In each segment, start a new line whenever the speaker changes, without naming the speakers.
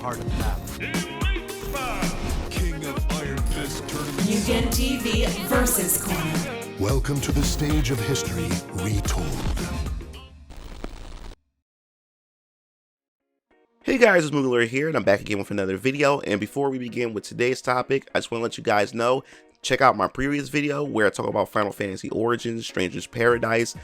heart of battle.
King of Iron Fist Tournament.
Mugen TV versus Corner.
Welcome to the stage of history retold.
Hey guys, it's MugenLord here, and I'm back again with another video. And before we begin with today's topic, I just want to let you guys know, check out my previous video where I talk about Final Fantasy Origins, Stranger's Paradise.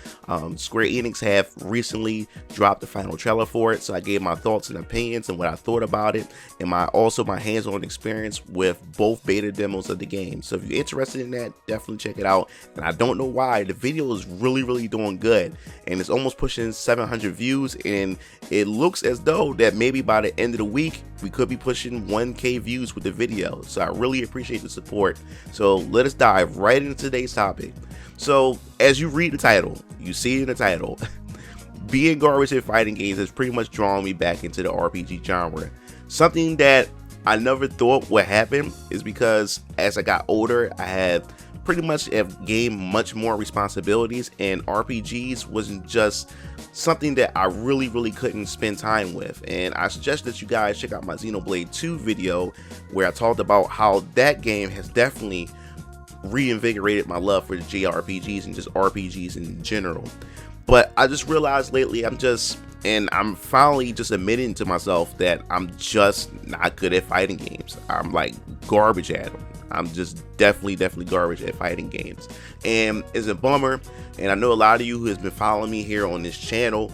Square Enix have recently dropped the final trailer for it, so I gave my thoughts and opinions and what I thought about it, and my hands-on experience with both beta demos of the game. So if you're interested in that, definitely check it out. And I don't know why, the video is really doing good, and it's almost pushing 700 views, and it looks as though that maybe by the end of the week we could be pushing 1K views with the video. So I really appreciate the support. So let us dive right into today's topic. So as you read the title, you see it in the title, being garbage at fighting games has pretty much drawn me back into the RPG genre. Something that I never thought would happen is because as I got older, I had pretty much have gained much more responsibilities, and RPGs wasn't just something that I really couldn't spend time with. And I suggest that you guys check out my Xenoblade 2 video where I talked about how that game has definitely reinvigorated my love for JRPGs and just RPGs in general. But I just realized lately I'm finally just admitting to myself that I'm just not good at fighting games. I'm like garbage at them. I'm just definitely garbage at fighting games, and it's a bummer. And I know a lot of you who has been following me here on this channel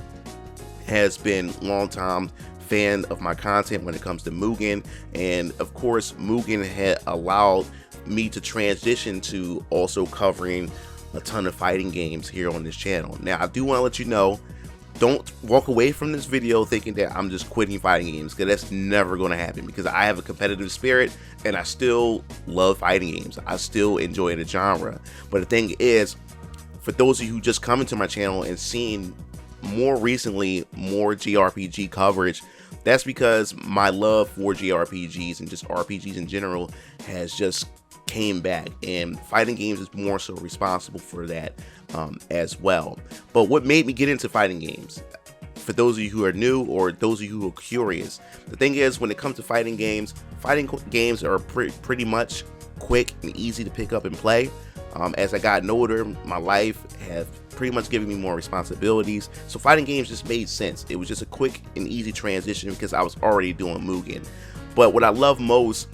has been long time fan of my content when it comes to Mugen, and of course Mugen had allowed me to transition to also covering a ton of fighting games here on this channel. Now I do want to let you know, don't walk away from this video thinking that I'm just quitting fighting games, because that's never going to happen, because I have a competitive spirit and I still love fighting games. I still enjoy the genre. But the thing is, for those of you who just come into my channel and seen more recently more JRPG coverage, that's because my love for JRPGs and just RPGs in general has just came back, and fighting games is more so responsible for that as well. But what made me get into fighting games, for those of you who are new or those of you who are curious, the thing is, when it comes to fighting games are pretty much quick and easy to pick up and play. As I got older, my life has pretty much given me more responsibilities, so fighting games just made sense. It was just a quick and easy transition because I was already doing Mugen. But what I love most,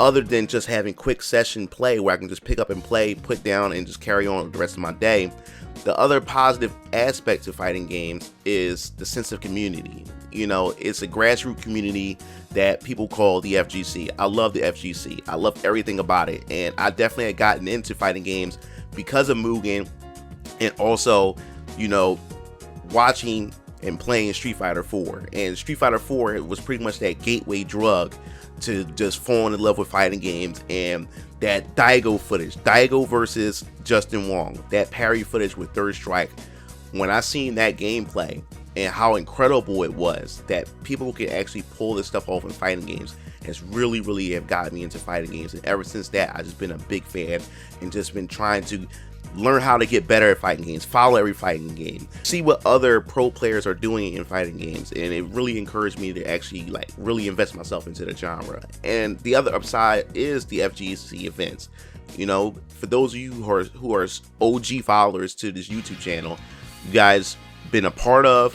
other than just having quick session play where I can just pick up and play, put down, and just carry on the rest of my day, the other positive aspect of fighting games is the sense of community. You know, it's a grassroots community that people call the FGC. I love the FGC. I love everything about it, and I definitely had gotten into fighting games because of Mugen, and also, you know, watching and playing Street Fighter 4. And Street Fighter 4 was pretty much that gateway drug to just falling in love with fighting games. And that Daigo footage, Daigo versus Justin Wong, that parry footage with Third Strike, when I seen that gameplay and how incredible it was that people can actually pull this stuff off in fighting games, has really have gotten me into fighting games. And ever since that, I've just been a big fan and just been trying to learn how to get better at fighting games, follow every fighting game, see what other pro players are doing in fighting games, and it really encouraged me to actually like really invest myself into the genre. And the other upside is the FGC events. You know, for those of you who are OG followers to this YouTube channel, you guys been a part of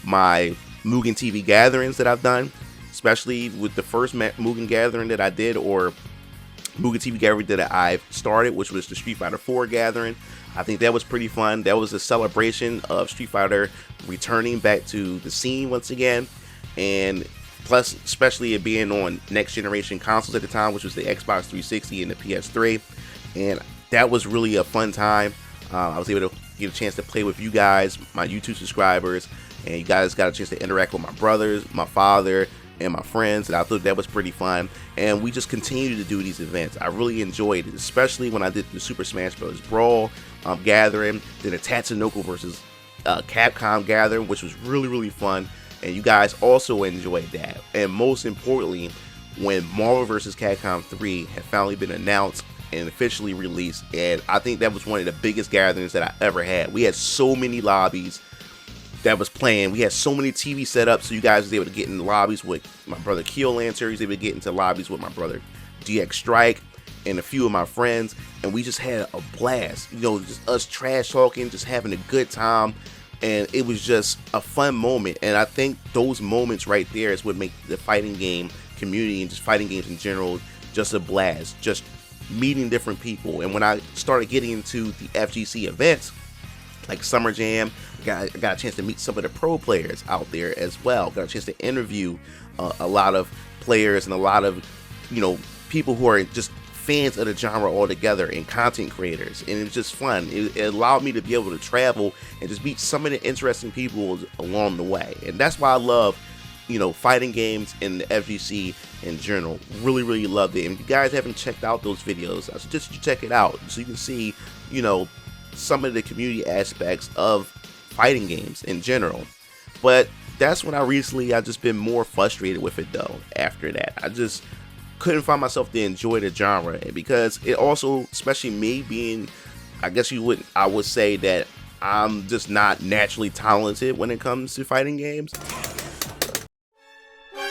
my Mugen TV gatherings that I've done, especially with the first Mugen gathering that I did, or Mugen TV gathering that I've started, which was the Street Fighter 4 gathering. I think that was pretty fun. That was a celebration of Street Fighter returning back to the scene once again, and plus especially it being on next generation consoles at the time, which was the Xbox 360 and the PS3, and that was really a fun time. I was able to get a chance to play with you guys, my YouTube subscribers, and you guys got a chance to interact with my brothers, my father, and my friends, and I thought that was pretty fun. And we just continue to do these events. I really enjoyed it, especially when I did the Super Smash Bros. Brawl gathering, then the Tatsunoko versus Capcom gathering, which was really fun, and you guys also enjoyed that. And most importantly, when Marvel vs. Capcom 3 had finally been announced and officially released, and I think that was one of the biggest gatherings that I ever had. We had so many lobbies, that was playing. We had so many TV setups, so you guys was able to get in lobbies with my brother Keel Lancer. He was able to get into lobbies with my brother DX Strike and a few of my friends, and we just had a blast. You know, just us trash talking, just having a good time, and it was just a fun moment. And I think those moments right there is what make the fighting game community and just fighting games in general just a blast. Just meeting different people. And when I started getting into the FGC events like Summer Jam, I got a chance to meet some of the pro players out there as well. Got a chance to interview a lot of players and a lot of, you know, people who are just fans of the genre altogether and content creators, and it was just fun. It allowed me to be able to travel and just meet some of the interesting people along the way, and that's why I love, you know, fighting games and the FGC in general. Really loved it. And if you guys haven't checked out those videos, I suggest you check it out so you can see, you know, some of the community aspects of fighting games in general. But that's when I just been more frustrated with it though. After that, I just couldn't find myself to enjoy the genre, and because it also, especially me being, I would say that I'm just not naturally talented when it comes to fighting games.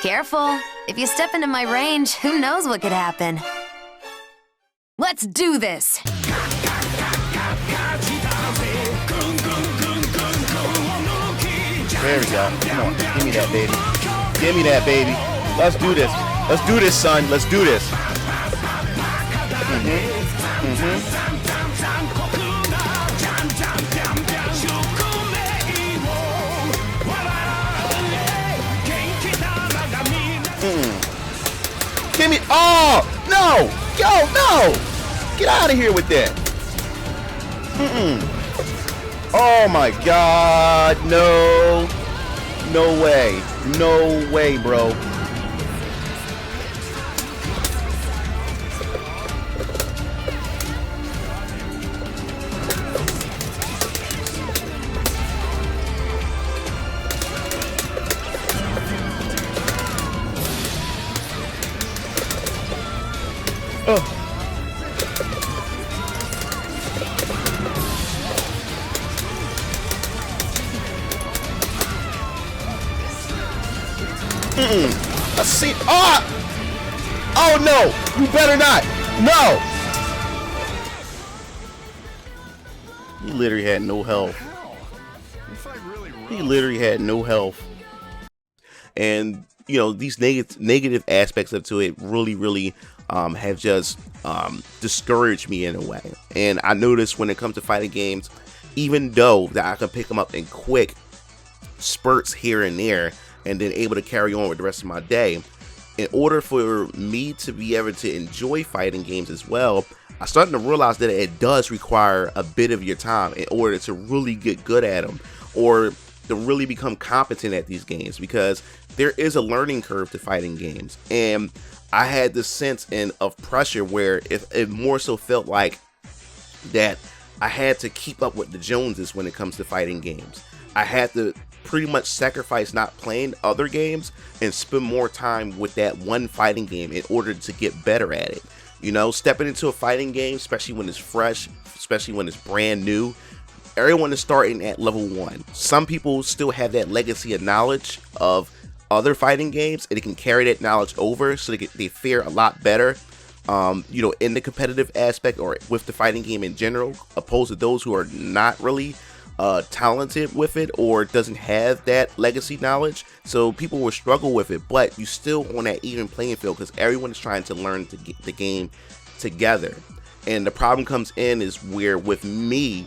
Careful. If you step into my range, who knows what could happen. Let's do this.
There we go. Come on, give me that, baby. Give me that, baby. Let's do this. Let's do this, son. Let's do this. Give me. Oh no! Yo, no! Get out of here with that. Oh my God! No! No way! No way, bro! Let's see. Oh no! You better not! No! He literally had no health. He literally had no health. And you know, these negative aspects of it really have just discouraged me in a way. And I noticed when it comes to fighting games, even though that I can pick them up in quick spurts here and there and then able to carry on with the rest of my day, in order for me to be able to enjoy fighting games as well, I'm starting to realize that it does require a bit of your time in order to really get good at them, or to really become competent at these games, because there is a learning curve to fighting games. And I had this sense of pressure where it more so felt like that I had to keep up with the Joneses when it comes to fighting games. I had to pretty much sacrifice not playing other games and spend more time with that one fighting game in order to get better at it. You know, stepping into a fighting game, especially when it's fresh, especially when it's brand new, everyone is starting at level 1. Some people still have that legacy of knowledge of other fighting games, and they can carry that knowledge over, so they fare a lot better, you know, in the competitive aspect or with the fighting game in general, opposed to those who are not really talented with it or doesn't have that legacy knowledge. So people will struggle with it, but you still on that even playing field because everyone is trying to learn to get the game together. And the problem comes in is where with me,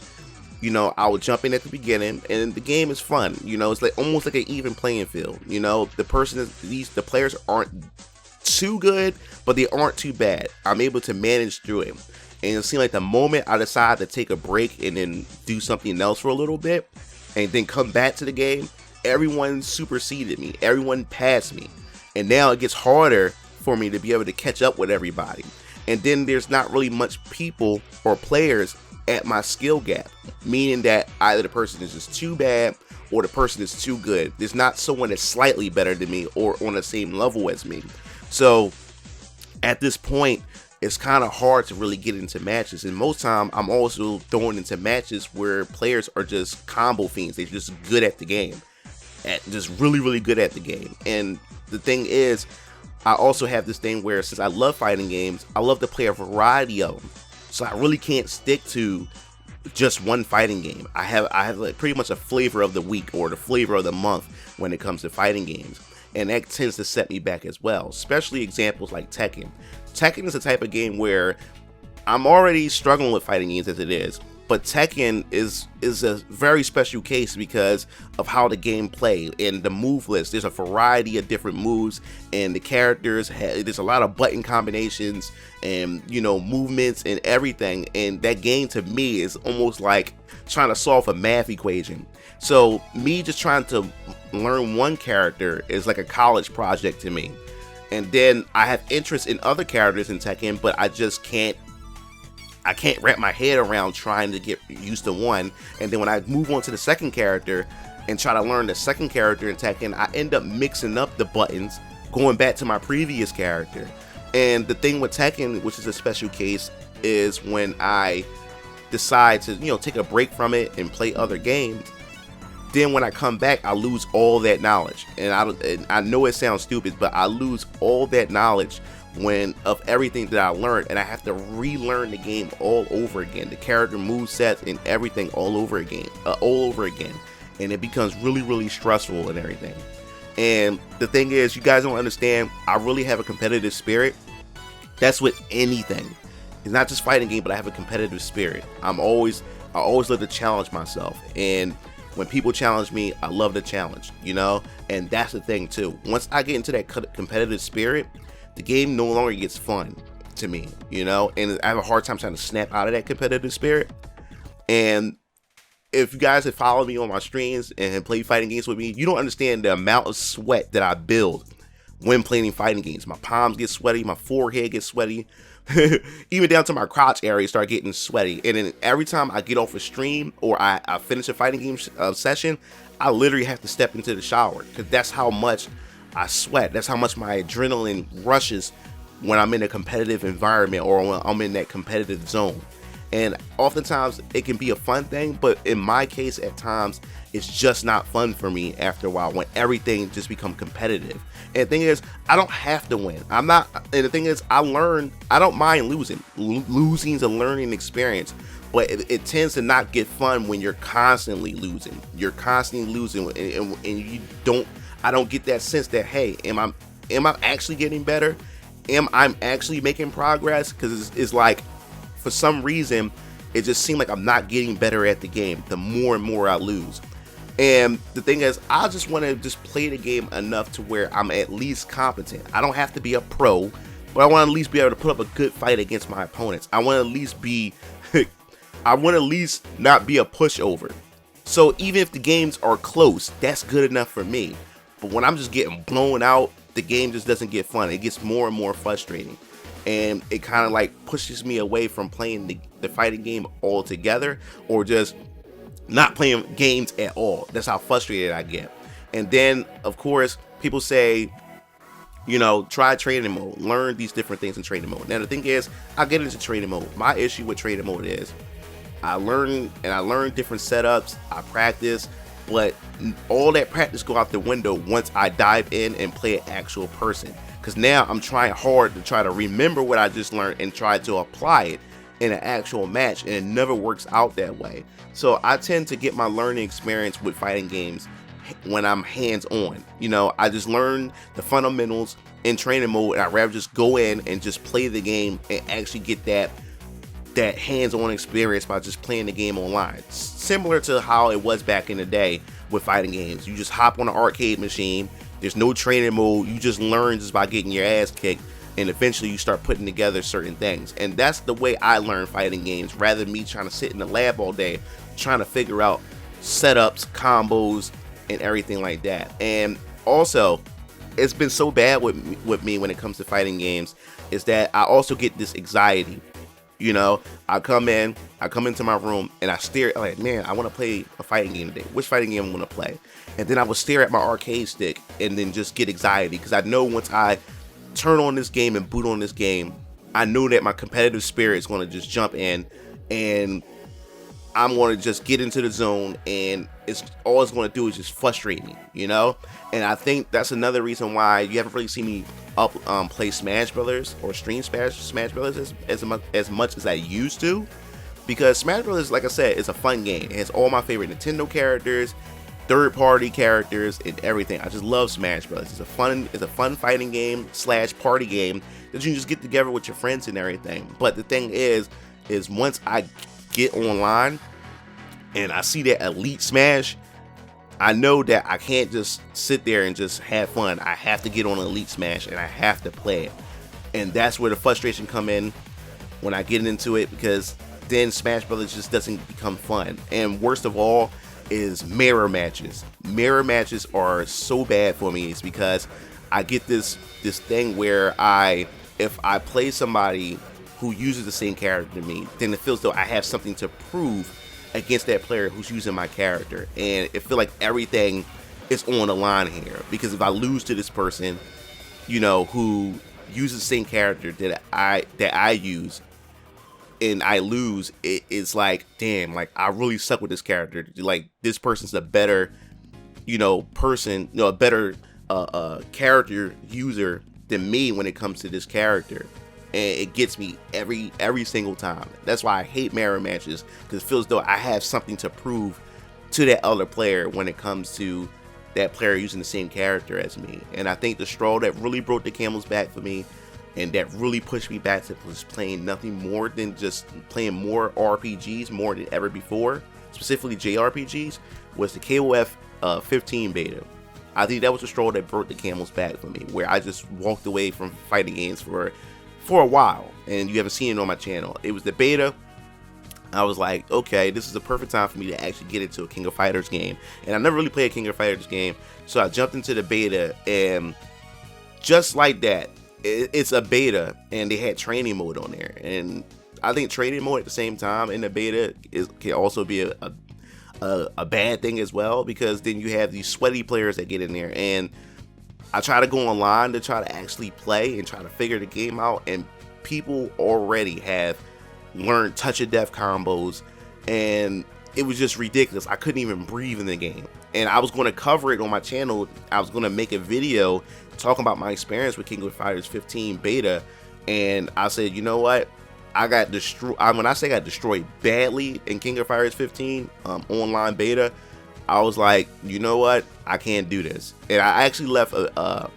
you know, I would jump in at the beginning and the game is fun. You know, it's like almost like an even playing field. You know, the players aren't too good, but they aren't too bad. I'm able to manage through it. And it seemed like the moment I decide to take a break and then do something else for a little bit and then come back to the game, everyone superseded me. Everyone passed me. And now it gets harder for me to be able to catch up with everybody. And then there's not really much people or players at my skill gap, meaning that either the person is just too bad or the person is too good. There's not someone that's slightly better than me or on the same level as me. So at this point, it's kind of hard to really get into matches, and most time I'm also throwing into matches where players are just combo fiends. They're just good at the game. at just really good at the game. And the thing is, I also have this thing where since I love fighting games, I love to play a variety of them. So I really can't stick to just one fighting game. I have like pretty much a flavor of the week or the flavor of the month when it comes to fighting games. And that tends to set me back as well, especially examples like Tekken. Tekken is the type of game where I'm already struggling with fighting games as it is, but Tekken is a very special case because of how the game play and the move list. There's a variety of different moves, and the characters there's a lot of button combinations and, you know, movements and everything. And that game to me is almost like trying to solve a math equation. So me just trying to learn one character is like a college project to me. And then I have interest in other characters in Tekken, but I just can't wrap my head around trying to get used to one. And then when I move on to the second character and try to learn the second character in Tekken, I end up mixing up the buttons, going back to my previous character. And the thing with Tekken, which is a special case, is when I decide to, you know, take a break from it and play other games, then when I come back, I lose all that knowledge. And I know it sounds stupid, but I lose all that knowledge of everything that I learned, and I have to relearn the game all over again, the character movesets and everything all over again, and it becomes really stressful and everything. And the thing is, you guys don't understand, I really have a competitive spirit. That's with anything. It's not just fighting game, but I have a competitive spirit. I always love to challenge myself, and when people challenge me, I love the challenge, you know. And that's the thing too. Once I get into that competitive spirit, the game no longer gets fun to me, you know, and I have a hard time trying to snap out of that competitive spirit. And if you guys have followed me on my streams and have played fighting games with me, you don't understand the amount of sweat that I build when playing fighting games. My palms get sweaty, my forehead gets sweaty, even down to my crotch area start getting sweaty. And then every time I get off a stream or I finish a fighting game session, I literally have to step into the shower because that's how much I sweat. That's how much my adrenaline rushes when I'm in a competitive environment or when I'm in that competitive zone. And oftentimes it can be a fun thing, but in my case at times it's just not fun for me after a while when everything just becomes competitive. And the thing is, I don't have to win. And the thing is, I don't mind losing. Losing's a learning experience, but it tends to not get fun when you're constantly losing. You're constantly losing and you don't I don't get that sense that, hey, am I actually getting better? Am I actually making progress? Because it's like, for some reason, it just seems like I'm not getting better at the game the more and more I lose. And the thing is, I just want to just play the game enough to where I'm at least competent. I don't have to be a pro, but I want to at least be able to put up a good fight against my opponents. I want to at least be, I want to at least not be a pushover. So even if the games are close, that's good enough for me. But when I'm just getting blown out, the game just doesn't get fun. It gets more and more frustrating. And it kind of like pushes me away from playing the fighting game altogether, or just not playing games at all. That's how frustrated I get. And then, of course, people say, you know, try training mode. Learn these different things in training mode. Now, the thing is, I get into training mode. My issue with training mode is I learn different setups. I practice. But all that practice go out the window once I dive in and play an actual person. Because now I'm trying hard to try to remember what I just learned and try to apply it in an actual match, and it never works out that way. So I tend to get my learning experience with fighting games when I'm hands-on. You know, I just learn the fundamentals in training mode, and I'd rather just go in and just play the game and actually get that hands-on experience by just playing the game online. Similar to how it was back in the day with fighting games. You just hop on an arcade machine, there's no training mode, you just learn just by getting your ass kicked, and eventually you start putting together certain things. And that's the way I learn fighting games, rather than me trying to sit in the lab all day trying to figure out setups, combos, and everything like that. And also, it's been so bad with me when it comes to fighting games, is that I also get this anxiety. You know, I come into my room and I stare, like, man, I want to play a fighting game today. Which fighting game I want to play? And then I would stare at my arcade stick and then just get anxiety, because I know once I turn on this game and boot on this game, I know that my competitive spirit is going to just jump in, and I'm going to just get into the zone, and it's all it's going to do is just frustrate me, you know? And I think that's another reason why you haven't really seen me play Smash Brothers or stream Smash Brothers as much as I used to, because Smash Brothers, like I said, is a fun game. It has all my favorite Nintendo characters, third-party characters, and everything. I just love Smash Brothers. It's a fun fighting game / party game that you can just get together with your friends and everything. But the thing is once I get online and I see that Elite Smash, I know that I can't just sit there and just have fun. I have to get on Elite Smash and I have to play it. And that's where the frustration come in when I get into it, because then Smash Brothers just doesn't become fun. And worst of all is mirror matches. Mirror matches are so bad for me. It's because I get this thing where if I play somebody who uses the same character to me, then it feels though I have something to prove against that player who's using my character. And it feels like everything is on the line here, because if I lose to this person, you know, who uses the same character that I use, and I lose, it's like, damn, like I really suck with this character. Like this person's a better, you know, person, you know, a better character user than me when it comes to this character. And it gets me every single time. That's why I hate mirror matches, because it feels as though I have something to prove to that other player when it comes to that player using the same character as me. And I think the straw that really broke the camel's back for me, and that really pushed me back to just playing nothing more than just playing more RPGs more than ever before, specifically JRPGs, was the KOF 15 beta. I think that was the straw that broke the camel's back for me, where I just walked away from fighting games for a while, and you haven't seen it on my channel. It was the beta. I was like, okay, this is the perfect time for me to actually get into a King of Fighters game. And I never really played a King of Fighters game, so I jumped into the beta, and just like that, it's a beta, and they had training mode on there. And I think training mode at the same time in the beta can also be a bad thing as well, because then you have these sweaty players that get in there, and I try to go online to try to actually play and try to figure the game out, and people already have learned touch of death combos, and it was just ridiculous. I couldn't even breathe in the game, and I was going to cover it on my channel. I was going to make a video talking about my experience with King of Fighters 15 beta, and I said, you know what, I got destroyed. When I say I got destroyed badly in King of Fighters 15 online beta, I was like, you know what, I can't do this. And I actually left I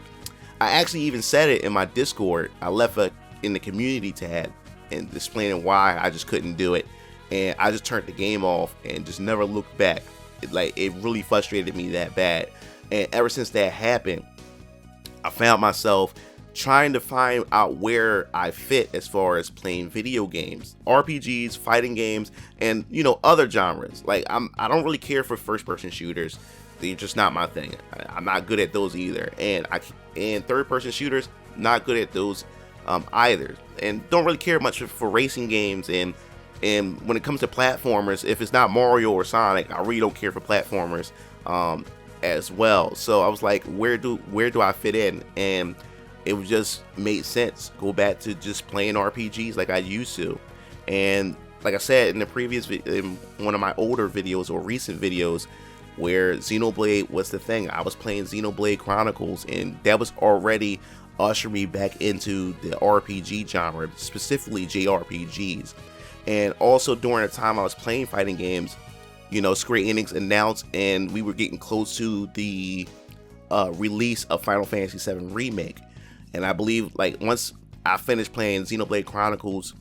actually even said it in my Discord. I left in the community tab and explaining why I just couldn't do it. And I just turned the game off and just never looked back. It really frustrated me that bad. And ever since that happened, I found myself trying to find out where I fit as far as playing video games, RPGs, fighting games, and, you know, other genres. Like I don't really care for first-person shooters. They're just not my thing. I'm not good at those either. And third-person shooters, not good at those either. And don't really care much for racing games. And when it comes to platformers, if it's not Mario or Sonic, I really don't care for platformers as well. So I was like, where do I fit in? And it was just made sense. Go back to just playing RPGs like I used to. And like I said in the previous in one of my older videos or recent videos, where Xenoblade was the thing, I was playing Xenoblade Chronicles, and that was already ushering me back into the RPG genre, specifically JRPGs. And also during the time I was playing fighting games, you know, Square Enix announced, and we were getting close to the release of Final Fantasy VII Remake. And I believe, like, once I finished playing Xenoblade Chronicles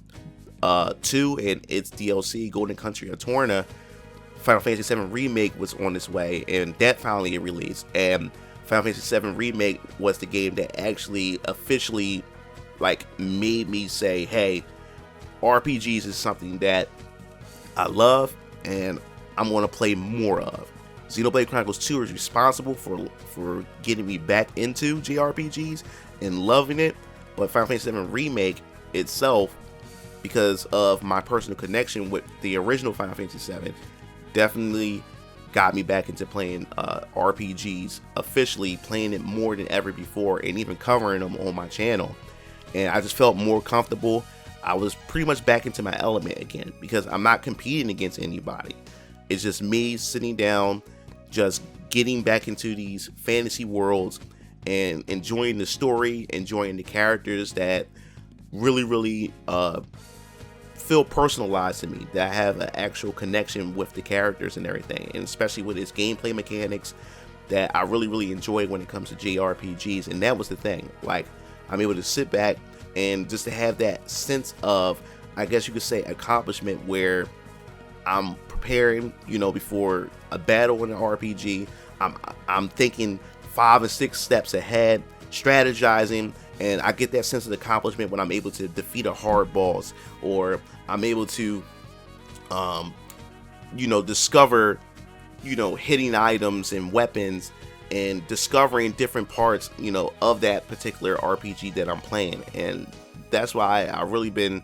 2 and its DLC, Golden Country of Torna, Final Fantasy VII Remake was on its way, and that finally released. And Final Fantasy VII Remake was the game that actually officially, like, made me say, hey, RPGs is something that I love and I'm going to play more of. Xenoblade Chronicles 2 is responsible for getting me back into JRPGs and loving it, but Final Fantasy VII Remake itself, because of my personal connection with the original Final Fantasy VII, definitely got me back into playing RPGs, officially playing it more than ever before, and even covering them on my channel. And I just felt more comfortable. I was pretty much back into my element again, because I'm not competing against anybody. It's just me sitting down, just getting back into these fantasy worlds and enjoying the story, enjoying the characters that really feel personalized to me, that I have an actual connection with the characters and everything, and especially with its gameplay mechanics that I really enjoy when it comes to JRPGs. And that was the thing, like, I'm able to sit back and just to have that sense of, I guess you could say, accomplishment, where I'm preparing, before a battle in an RPG. I'm thinking 5 or 6 steps ahead, strategizing, and I get that sense of accomplishment when I'm able to defeat a hard boss, or I'm able to, discover, hitting items and weapons, and discovering different parts, of that particular RPG that I'm playing. And that's why I really been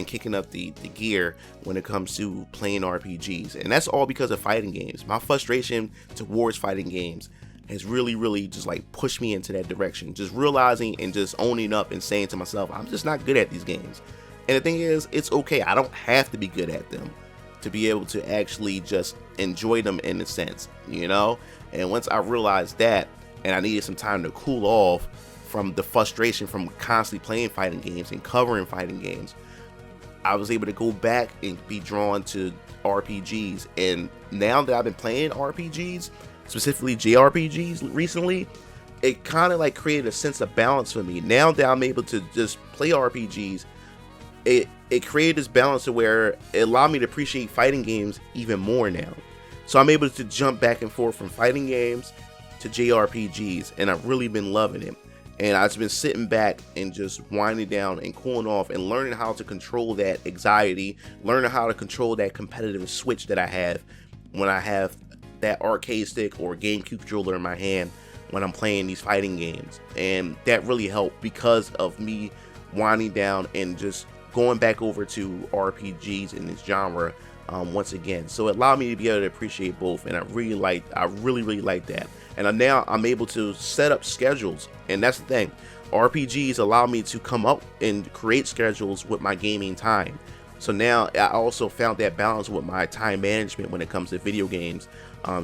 kicking up the gear when it comes to playing RPGs. And that's all because of fighting games. My frustration towards fighting games has really just like pushed me into that direction, just realizing and just owning up and saying to myself, I'm just not good at these games. And the thing is, it's okay, I don't have to be good at them to be able to actually just enjoy them in a sense, And once I realized that, and I needed some time to cool off from the frustration from constantly playing fighting games and covering fighting games, I was able to go back and be drawn to RPGs. And now that I've been playing RPGs, specifically JRPGs recently, it kind of like created a sense of balance for me. Now that I'm able to just play RPGs, it created this balance to where it allowed me to appreciate fighting games even more now. So I'm able to jump back and forth from fighting games to JRPGs, and I've really been loving it. And I've been sitting back and just winding down and cooling off and learning how to control that anxiety, learning how to control that competitive switch that I have when I have that arcade stick or GameCube controller in my hand when I'm playing these fighting games. And that really helped because of me winding down and just going back over to RPGs in this genre once again. So it allowed me to be able to appreciate both, and I really like that. And now I'm able to set up schedules, and that's the thing. RPGs allow me to come up and create schedules with my gaming time. So now I also found that balance with my time management when it comes to video games,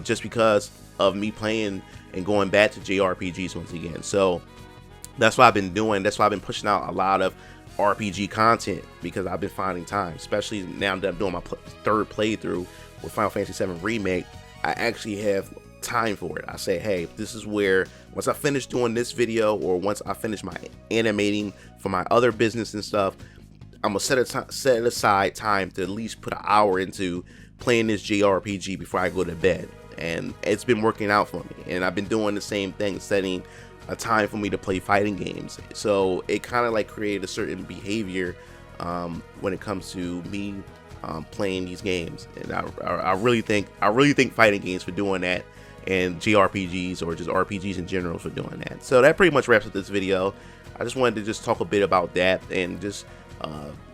just because of me playing and going back to JRPGs once again. So that's what I've been doing. That's why I've been pushing out a lot of RPG content, because I've been finding time, especially now that I'm doing my third playthrough with Final Fantasy VII Remake. I actually have time for it. I say, hey, this is where once I finish doing this video, or once I finish my animating for my other business and stuff, I'm gonna set aside time to at least put an hour into playing this JRPG before I go to bed. And it's been working out for me, and I've been doing the same thing, setting a time for me to play fighting games. So it kind of like created a certain behavior when it comes to me playing these games. And I really thank fighting games for doing that, and JRPGs, or just RPGs in general, for doing that. So that pretty much wraps up this video. I just wanted to just talk a bit about that, and just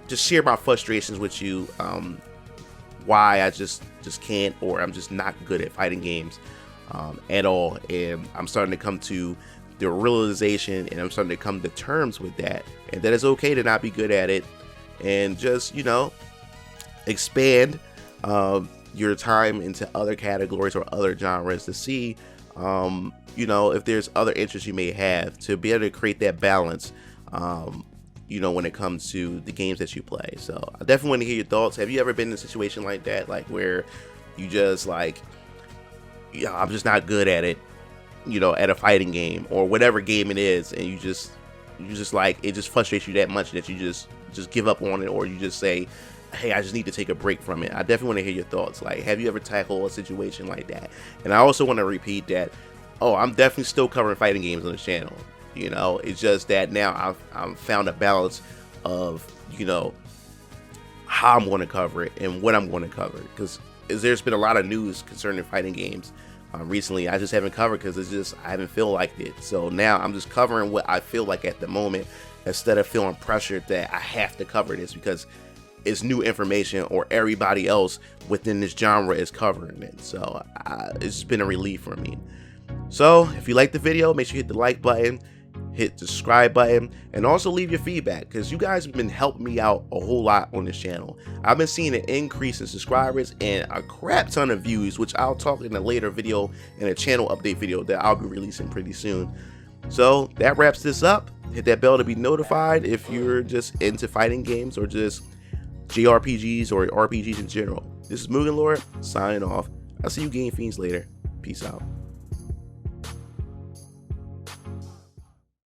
share my frustrations with you, why I just can't, or I'm just not good at fighting games at all. And I'm starting to come to the realization, and I'm starting to come to terms with that, and that it's okay to not be good at it, and just expand your time into other categories or other genres to see if there's other interests you may have, to be able to create that balance when it comes to the games that you play. So I definitely want to hear your thoughts. Have you ever been in a situation like that, like where you just like, I'm just not good at it, at a fighting game or whatever game it is, and you just like, it just frustrates you that much that you just give up on it, or you just say, hey, I just need to take a break from it? I definitely want to hear your thoughts. Like, have you ever tackled a situation like that? And I also want to repeat that, I'm definitely still covering fighting games on the channel. It's just that now I've found a balance of, how I'm going to cover it and what I'm going to cover, because there's been a lot of news concerning fighting games recently. I just haven't covered because I haven't feel like it. So now I'm just covering what I feel like at the moment, instead of feeling pressured that I have to cover this because it's new information or everybody else within this genre is covering it. So it's been a relief for me. So if you like the video, make sure you hit the like button, hit the subscribe button, and also leave your feedback, because you guys have been helping me out a whole lot on this channel. I've been seeing an increase in subscribers and a crap ton of views, which I'll talk in a later video, in a channel update video that I'll be releasing pretty soon. So that wraps this up. Hit that bell to be notified if you're just into fighting games or just JRPGs or RPGs in general. This is MugenLord signing off. I'll see you Game Fiends later. Peace out.